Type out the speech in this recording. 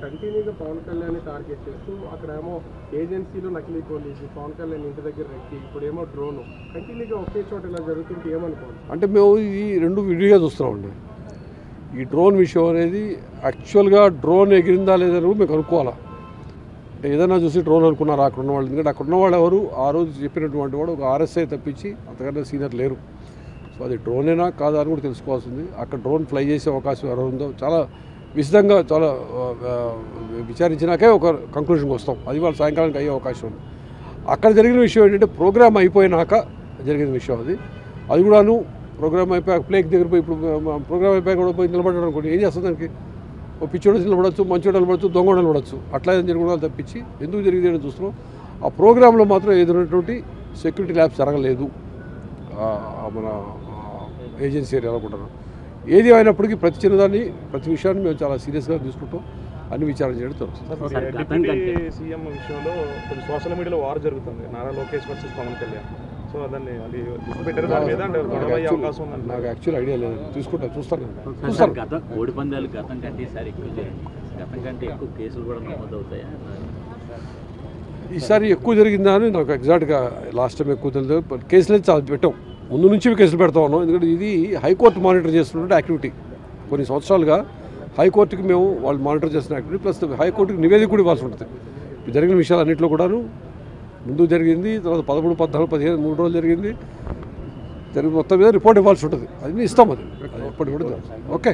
కంటిన్యూగా పవన్ కళ్యాణ్ టార్గెట్ చేస్తూ అక్కడేమో ఏజెన్సీలో నకిలీ పోలీసు పవన్ కళ్యాణ్ ఇంటి దగ్గర ఎక్కి ఇప్పుడేమో డ్రోన్ కంటిన్యూగా ఒకే చోట ఇలా జరుగుతుంటే ఏమనుకోవాలి? అంటే మేము ఈ రెండు విడిగా చూస్తున్నామండి. ఈ డ్రోన్ విషయం అనేది యాక్చువల్గా డ్రోన్ ఎగిరిందా లేదని మేము కనుక్కోవాలా. అంటే ఏదైనా చూసి డ్రోన్ అనుకున్నారు అక్కడ ఉన్న వాళ్ళు. ఎందుకంటే అక్కడ ఉన్న వాళ్ళు ఎవరు ఆ రోజు చెప్పినటువంటి వాడు ఒక ఆర్ఎస్ఐ తప్పించి అంతకన్నా సీనియర్ లేరు. సో అది డ్రోనేనా కాదా అని కూడా తెలుసుకోవాల్సింది. అక్కడ డ్రోన్ ఫ్లై చేసే అవకాశం ఎవరు ఉందో చాలా విశదంగా చాలా విచారించినాకే ఒక కంక్లూషన్కి వస్తాం. అది వాళ్ళ సాయంకాలానికి అయ్యే అవకాశం ఉంది. అక్కడ జరిగిన విషయం ఏంటంటే ప్రోగ్రామ్ అయిపోయినాక జరిగిన విషయం అది కూడాను. ప్రోగ్రామ్ అయిపోయాక ప్లేక్ దగ్గర పోయి ఇప్పుడు ప్రోగ్రామ్ అయిపోయాక కూడా పోయి నిలబడ్డాడు అనుకోండి, ఏం చేస్తుంది దానికి? ఓ పిచ్చోడు నిలబడచ్చు, మంచోడు నిలబడచ్చు, దొంగ నిలబడచ్చు. అట్లా ఏదైనా జరగడం తప్పించి ఎందుకు జరిగింది అని చూస్తున్నాం. ఆ ప్రోగ్రాంలో మాత్రం ఏదైనటువంటి సెక్యూరిటీ ల్యాబ్స్ జరగలేదు మన ఏజెన్సీ ఏరియా అనుకుంటున్నాం. ఏది అయినప్పటికీ ప్రతి చిన్నదాన్ని ప్రతి విషయాన్ని మేము చాలా సీరియస్గా తీసుకుంటాం. అన్ని విచారణ చేయడం జరుగుతుంది. సీఎం విషయంలో కొంచెం సోషల్ మీడియాలో వార్ జరుగుతుంది, నారా లోకేష్ వర్సెస్ పవన్ కళ్యాణ్. సో దాన్ని అది పెట్టారు, దాని మీద అవకాశం ఉంది. నాకు యాక్చువల్ ఐడియా లేదు, చూస్తాను. కోడి పందాలు గతం కంటే ఈసారి గతం కంటే ఎక్కువ కేసులు కూడా నమోదవుతాయా? ఈసారి ఎక్కువ జరిగిందా అని నాకు ఎగ్జాక్ట్గా లాస్ట్ టైం ఎక్కువ తెలియదు. కేసులు చాలా పెట్టాం, ముందు నుంచి కేసులు పెడతా ఉన్నాం. ఎందుకంటే ఇది హైకోర్టు మానిటర్ చేస్తున్న యాక్టివిటీ. కొన్ని సంవత్సరాలుగా హైకోర్టుకి మేము వాళ్ళు మానిటర్ చేస్తున్న యాక్టివిటీ, ప్లస్ హైకోర్టుకి నివేదిక కూడా ఇవ్వాల్సి ఉంటుంది. జరిగిన విషయాలు అన్నింటిలో కూడాను ముందు జరిగింది, తర్వాత 13, 14, 15 3 రోజులు జరిగింది. మొత్తం మీద రిపోర్ట్ ఇవ్వాల్సి ఉంటుంది. అది ఇస్తాం, అది ఎప్పటికి కూడా. ఓకే.